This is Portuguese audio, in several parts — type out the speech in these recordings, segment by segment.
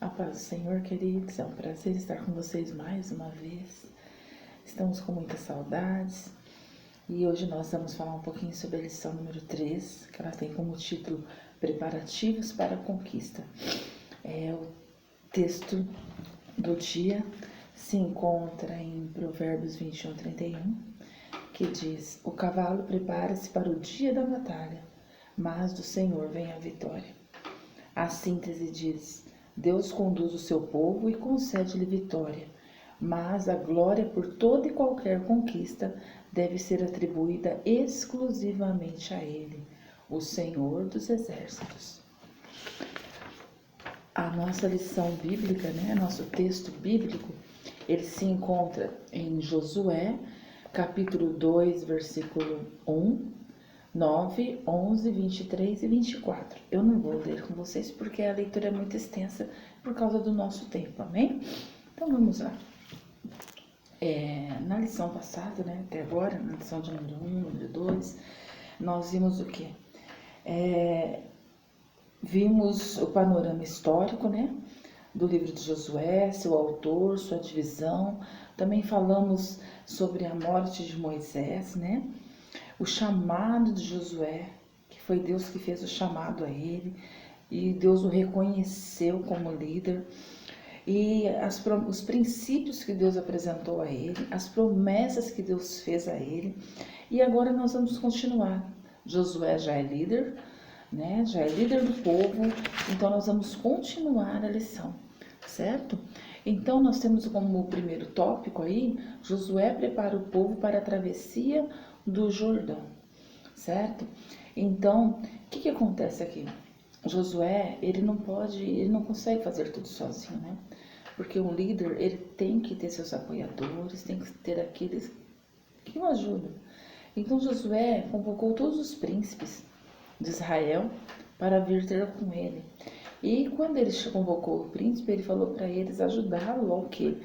A paz do Senhor, queridos, é um prazer estar com vocês mais uma vez. Estamos com muitas saudades e hoje nós vamos falar um pouquinho sobre a lição número 3, que ela tem como título Preparativos para a Conquista. O texto do dia se encontra em Provérbios 21:31, que diz: O cavalo prepara-se para o dia da batalha, mas do Senhor vem a vitória. A síntese diz: Deus conduz o seu povo e concede-lhe vitória, mas a glória por toda e qualquer conquista deve ser atribuída exclusivamente a Ele, o Senhor dos Exércitos. A nossa lição bíblica, nosso texto bíblico, ele se encontra em Josué, capítulo 2, versículo 1, 9, 11, 23 e 24. Eu não vou ler com vocês porque a leitura é muito extensa por causa do nosso tempo, amém? Então vamos lá. Na lição passada, até agora, na lição de número 1, número 2, nós vimos o quê? Vimos o panorama histórico, do livro de Josué, seu autor, sua divisão. Também falamos sobre a morte de Moisés, o chamado de Josué, que foi Deus que fez o chamado a ele, e Deus o reconheceu como líder, e os princípios que Deus apresentou a ele, as promessas que Deus fez a ele. E agora nós vamos continuar. Josué já é líder, já é líder do povo, então nós vamos continuar a lição, certo? Então nós temos como primeiro tópico aí, Josué prepara o povo para a travessia do Jordão, certo? Então, o que acontece aqui? Josué, ele não consegue fazer tudo sozinho, Porque um líder, ele tem que ter seus apoiadores, tem que ter aqueles que o ajudam. Então Josué convocou todos os príncipes de Israel para vir ter com ele. E quando ele convocou o príncipe, ele falou para eles ajudá-lo ao quê?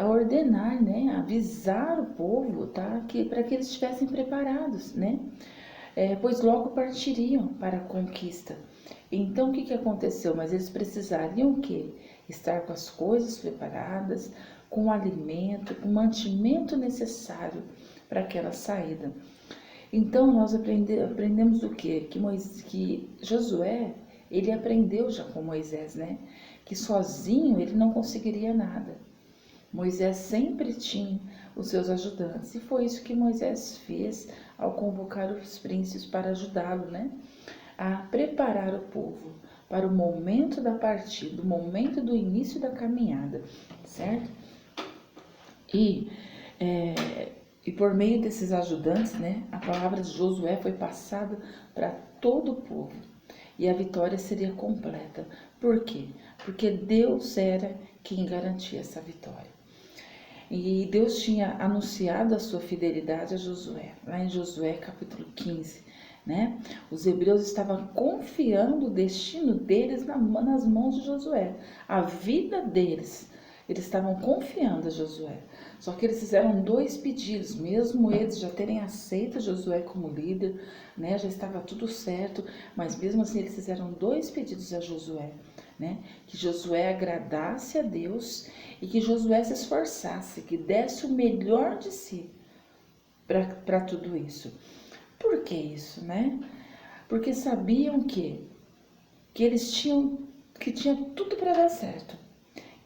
A ordenar, avisar o povo, para que eles estivessem preparados, pois logo partiriam para a conquista. Então o que aconteceu? Mas eles precisariam o quê? Estar com as coisas preparadas, com o alimento, com o mantimento necessário para aquela saída. Então nós aprendemos o quê? Que Josué, ele aprendeu já com Moisés, que sozinho ele não conseguiria nada. Moisés sempre tinha os seus ajudantes, e foi isso que Moisés fez ao convocar os príncipes para ajudá-lo, a preparar o povo para o momento da partida, o momento do início da caminhada, certo? E por meio desses ajudantes, a palavra de Josué foi passada para todo o povo, e a vitória seria completa. Por quê? Porque Deus era quem garantia essa vitória. E Deus tinha anunciado a sua fidelidade a Josué, lá em Josué capítulo 15, Os hebreus estavam confiando o destino deles nas mãos de Josué, a vida deles, eles estavam confiando a Josué. Só que eles fizeram 2 pedidos, mesmo eles já terem aceito Josué como líder, já estava tudo certo, mas mesmo assim eles fizeram 2 pedidos a Josué, que Josué agradasse a Deus e que Josué se esforçasse, que desse o melhor de si para tudo isso. Por que isso, Porque sabiam que eles tinham tudo para dar certo.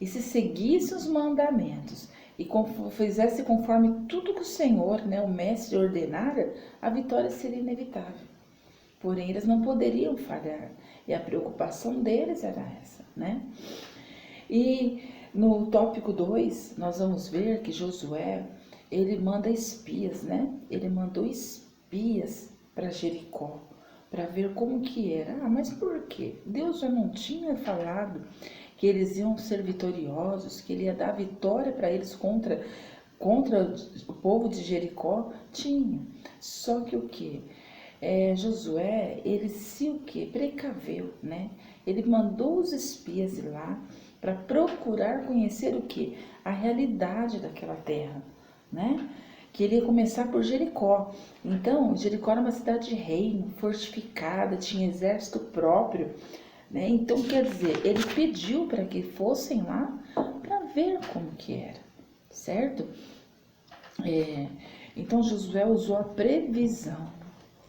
E se seguisse os mandamentos e fizesse conforme tudo que o Senhor, o mestre, ordenara, a vitória seria inevitável. Porém, eles não poderiam falhar, e a preocupação deles era essa, E no tópico 2, nós vamos ver que Josué, ele manda espias, Ele mandou espias para Jericó, para ver como que era. Mas por quê? Deus já não tinha falado que eles iam ser vitoriosos, que ele ia dar vitória para eles contra o povo de Jericó? Tinha. Só que o quê? Josué, ele se precaveu, Ele mandou os espias ir lá para procurar conhecer o quê? A realidade daquela terra, Que ele ia começar por Jericó. Então, Jericó era uma cidade de reino, fortificada, tinha exército próprio, né? Então, quer dizer, ele pediu para que fossem lá para ver como que era, certo? Então, Josué usou a previsão,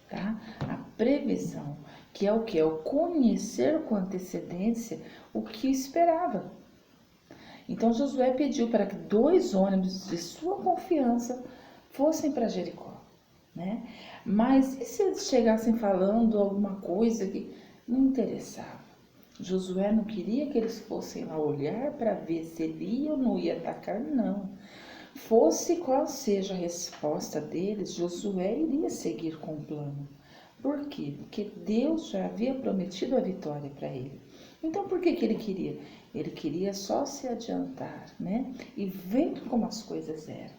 tá? A previsão, que é o que? É o conhecer com antecedência o que esperava. Então, Josué pediu para que 2 ônibus de sua confiança fossem para Jericó, né? Mas e se eles chegassem falando alguma coisa que não interessava? Josué não queria que eles fossem lá olhar para ver se ele ia ou não ia atacar, não. Fosse qual seja a resposta deles, Josué iria seguir com o plano. Por quê? Porque Deus já havia prometido a vitória para ele. Então, por que ele queria? Ele queria só se adiantar, né? E ver como as coisas eram,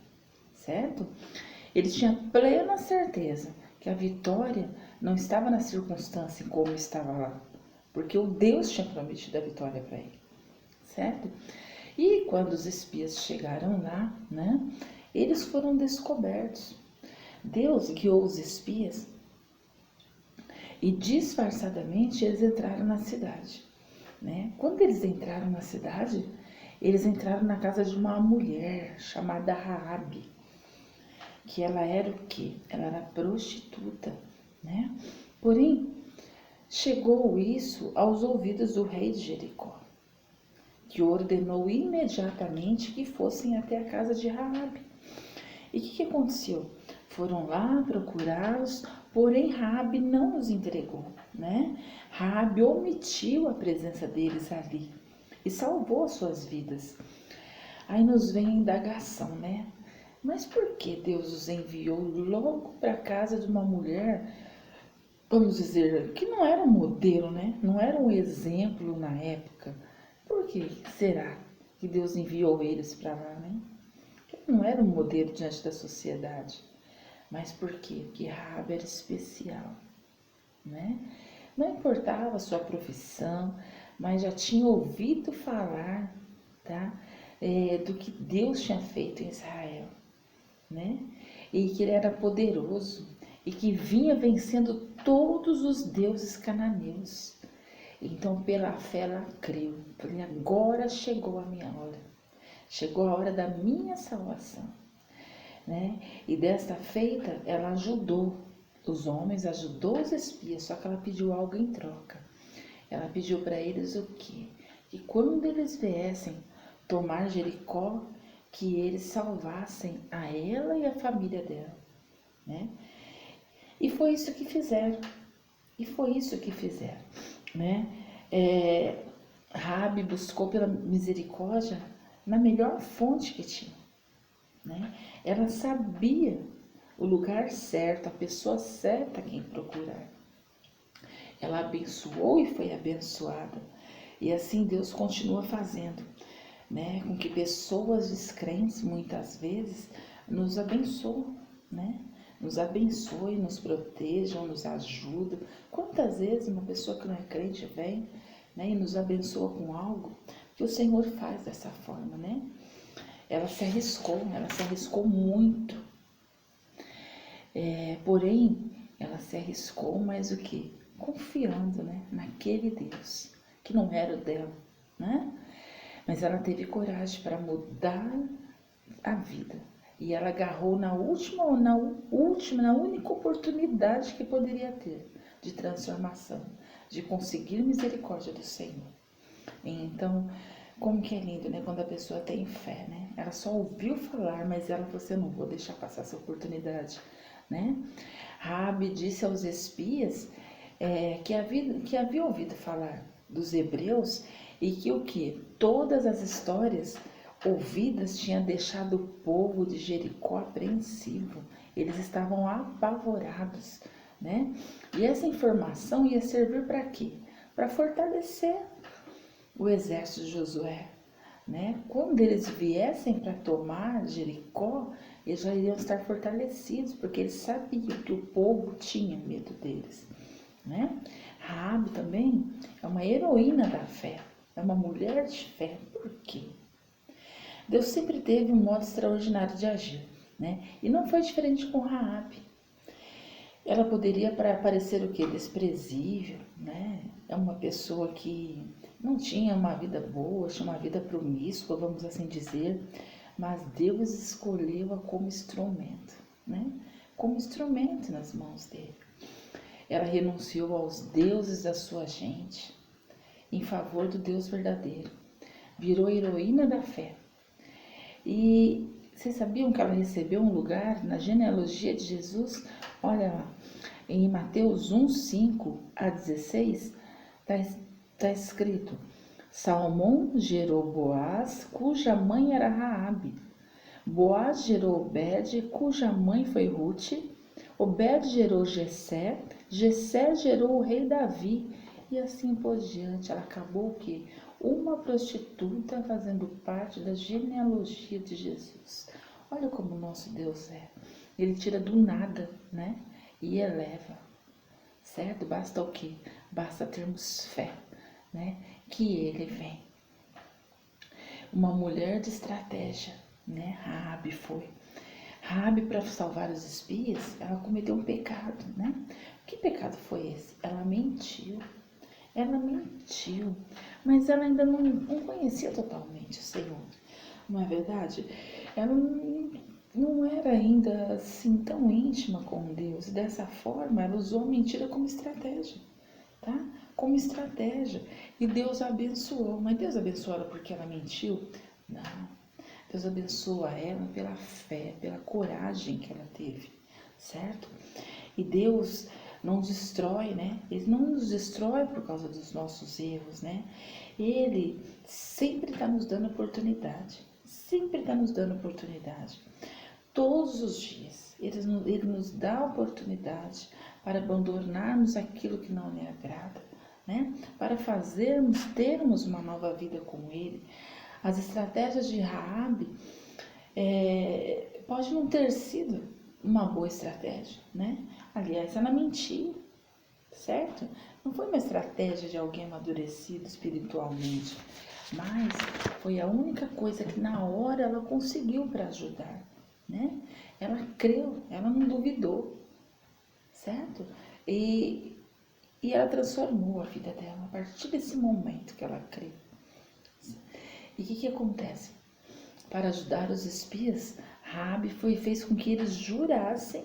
certo? Ele tinha plena certeza que a vitória não estava na circunstância como estava lá, porque o Deus tinha prometido a vitória para ele, certo? E quando os espias chegaram lá, né, eles foram descobertos. Deus guiou os espias e disfarçadamente eles entraram na cidade, né? Quando eles entraram na cidade, eles entraram na casa de uma mulher chamada Raabe, que ela era o quê? Ela era prostituta, né? Porém, chegou isso aos ouvidos do rei de Jericó, que ordenou imediatamente que fossem até a casa de Raabe. E o que aconteceu? Foram lá procurá-los, porém Raabe não os entregou, né? Raabe omitiu a presença deles ali e salvou suas vidas. Aí nos vem a indagação, né? Mas por que Deus os enviou logo para a casa de uma mulher, vamos dizer, que não era um modelo, né? Não era um exemplo na época? Por que será que Deus enviou eles para lá, né? Não era um modelo diante da sociedade. Mas por quê? Porque Raabe era especial, né? Não importava a sua profissão, mas já tinha ouvido falar, tá? Do que Deus tinha feito em Israel, né? E que ele era poderoso e que vinha vencendo todos os deuses cananeus. Então, pela fé, ela creu. Falei, agora chegou a minha hora. Chegou a hora da minha salvação, né? E desta feita, ela ajudou os homens, ajudou os espias, só que ela pediu algo em troca. Ela pediu para eles o quê? Que quando eles viessem tomar Jericó, que eles salvassem a ela e a família dela, né? E foi isso que fizeram. E foi isso que fizeram, né? Raabe buscou pela misericórdia na melhor fonte que tinha, né? Ela sabia o lugar certo, a pessoa certa a quem procurar. Ela abençoou e foi abençoada. E assim Deus continua fazendo, né? Com que pessoas descrentes, muitas vezes, nos abençoam, né? Nos abençoe, nos protejam, nos ajudam. Quantas vezes uma pessoa que não é crente vem, né, e nos abençoa com algo que o Senhor faz dessa forma, né? Ela se arriscou muito. Porém, ela se arriscou, mas o que? Confiando, né, naquele Deus, que não era o dela, né? Mas ela teve coragem para mudar a vida. E ela agarrou na única oportunidade que poderia ter de transformação, de conseguir misericórdia do Senhor. Então, como que é lindo, né? Quando a pessoa tem fé, né? Ela só ouviu falar, mas ela falou assim, eu não vou deixar passar essa oportunidade, né? Raabe disse aos espias que havia ouvido falar dos hebreus e que o que? Todas as histórias ouvidas tinham deixado o povo de Jericó apreensivo. Eles estavam apavorados, né? E essa informação ia servir para quê? Para fortalecer o exército de Josué, né? Quando eles viessem para tomar Jericó, eles já iriam estar fortalecidos, porque eles sabiam que o povo tinha medo deles, né? Raabe também é uma heroína da fé, é uma mulher de fé. Por quê? Deus sempre teve um modo extraordinário de agir, né? E não foi diferente com Raabe. Ela poderia parecer o quê? Desprezível, né? É uma pessoa que não tinha uma vida boa, tinha uma vida promíscua, vamos assim dizer, mas Deus escolheu-a como instrumento, né? Como instrumento nas mãos dele. Ela renunciou aos deuses da sua gente em favor do Deus verdadeiro. Virou heroína da fé. E vocês sabiam que ela recebeu um lugar na genealogia de Jesus? Olha lá, em Mateus 1, 5 a 16, está escrito: Salmão gerou Boaz, cuja mãe era Raabe. Boaz gerou Obed, cuja mãe foi Ruth. Obed gerou Jessé, Jessé gerou o rei Davi, e assim por diante. Ela acabou o quê? Uma prostituta fazendo parte da genealogia de Jesus. Olha como o nosso Deus é. Ele tira do nada, né? E eleva, certo? Basta o quê? Basta termos fé, né? Que ele vem. Uma mulher de estratégia, né? Raabe foi. Raabe, para salvar os espias, ela cometeu um pecado, né? Que pecado foi esse? Ela mentiu. Ela mentiu, mas ela ainda não conhecia totalmente o Senhor, não é verdade? Ela não era ainda assim tão íntima com Deus. Dessa forma, ela usou a mentira como estratégia, tá? Como estratégia. E Deus a abençoou. Mas Deus abençoou ela porque ela mentiu? Não. Deus abençoa ela pela fé, pela coragem que ela teve, certo? E Deus não destrói, né? Ele não nos destrói por causa dos nossos erros, né? Ele sempre está nos dando oportunidade, sempre está nos dando oportunidade. Todos os dias, ele nos dá a oportunidade para abandonarmos aquilo que não lhe agrada, né? Para termos uma nova vida com Ele. As estratégias de Raabe pode não ter sido uma boa estratégia, né? Aliás, ela mentiu, certo? Não foi uma estratégia de alguém amadurecido espiritualmente, mas foi a única coisa que na hora ela conseguiu para ajudar, né? Ela creu, ela não duvidou, certo? E ela transformou a vida dela a partir desse momento que ela creu. E o que acontece? Para ajudar os espias, Raabe fez com que eles jurassem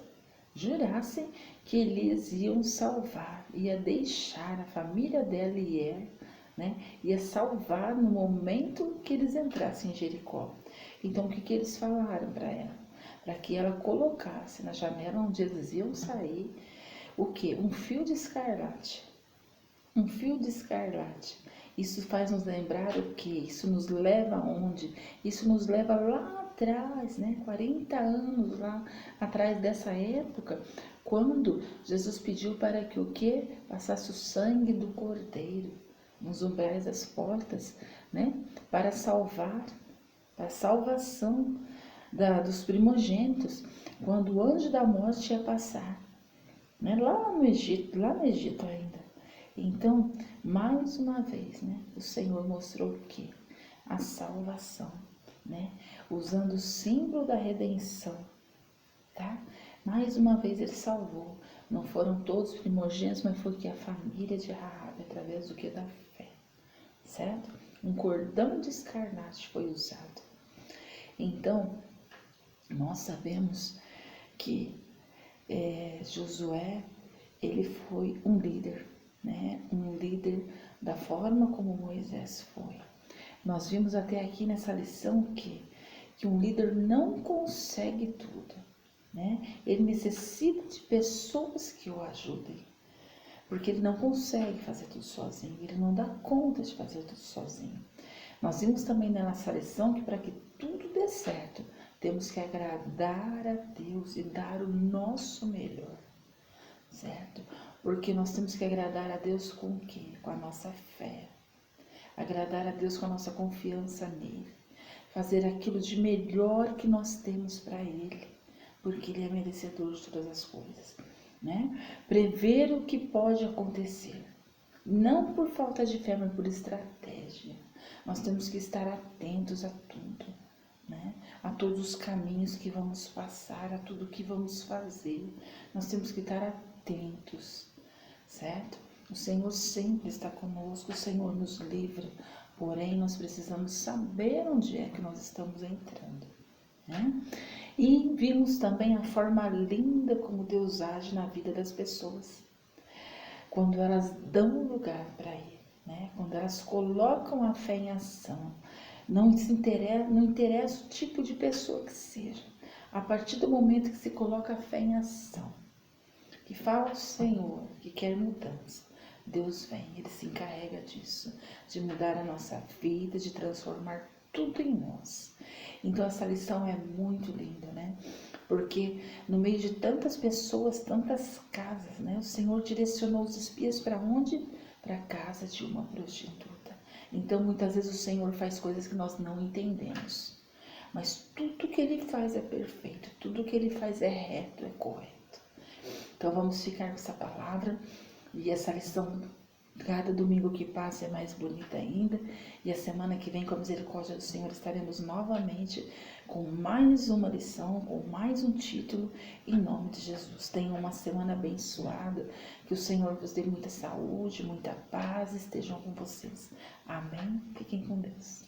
que eles iam salvar, ia deixar a família dela e ela, né? Ia salvar no momento que eles entrassem em Jericó. Então o que eles falaram para ela? Para que ela colocasse na janela onde eles iam sair o que? Um fio de escarlate. Um fio de escarlate. Isso faz nos lembrar o que? Isso nos leva aonde? Isso nos leva lá atrás, né? 40 anos lá atrás dessa época, quando Jesus pediu para que o que? Passasse o sangue do cordeiro nos umbrais das portas, né? Para salvar, para a salvação dos primogênitos, quando o anjo da morte ia passar, né? Lá no Egito ainda. Então, mais uma vez, né, o Senhor mostrou o quê? A salvação, né? Usando o símbolo da redenção, tá? Mais uma vez ele salvou. Não foram todos primogênitos, mas foi que a família de Raabe, através do que? Da fé, certo? Um cordão de escarlate foi usado. Então, nós sabemos que Josué, ele foi um líder, né? Um líder da forma como Moisés foi. Nós vimos até aqui nessa lição que um líder não consegue tudo, né? Ele necessita de pessoas que o ajudem, porque ele não consegue fazer tudo sozinho, ele não dá conta de fazer tudo sozinho. Nós vimos também nessa lição que para que tudo dê certo, temos que agradar a Deus e dar o nosso melhor, certo? Porque nós temos que agradar a Deus com o quê? Com a nossa fé. Agradar a Deus com a nossa confiança nele. Fazer aquilo de melhor que nós temos para ele, porque ele é merecedor de todas as coisas, né? Prever o que pode acontecer, não por falta de fé, mas por estratégia. Nós temos que estar atentos a tudo, né? A todos os caminhos que vamos passar, a tudo que vamos fazer. Nós temos que estar atentos, certo? O Senhor sempre está conosco, o Senhor nos livra, porém nós precisamos saber onde é que nós estamos entrando, né? E vimos também a forma linda como Deus age na vida das pessoas, quando elas dão lugar para Ele, né? Quando elas colocam a fé em ação, não interessa o tipo de pessoa que seja, a partir do momento que se coloca a fé em ação, que fala ao Senhor, que quer mudança, Deus vem, Ele se encarrega disso, de mudar a nossa vida, de transformar tudo em nós. Então essa lição é muito linda, né? Porque no meio de tantas pessoas, tantas casas, né? O Senhor direcionou os espias para onde? Para a casa de uma prostituta. Então muitas vezes o Senhor faz coisas que nós não entendemos. Mas tudo que Ele faz é perfeito, tudo que Ele faz é reto, é correto. Então vamos ficar com essa palavra e essa lição, cada domingo que passa é mais bonita ainda. E a semana que vem, com a misericórdia do Senhor, estaremos novamente com mais uma lição, com mais um título, em nome de Jesus. Tenham uma semana abençoada, que o Senhor vos dê muita saúde, muita paz, estejam com vocês. Amém? Fiquem com Deus.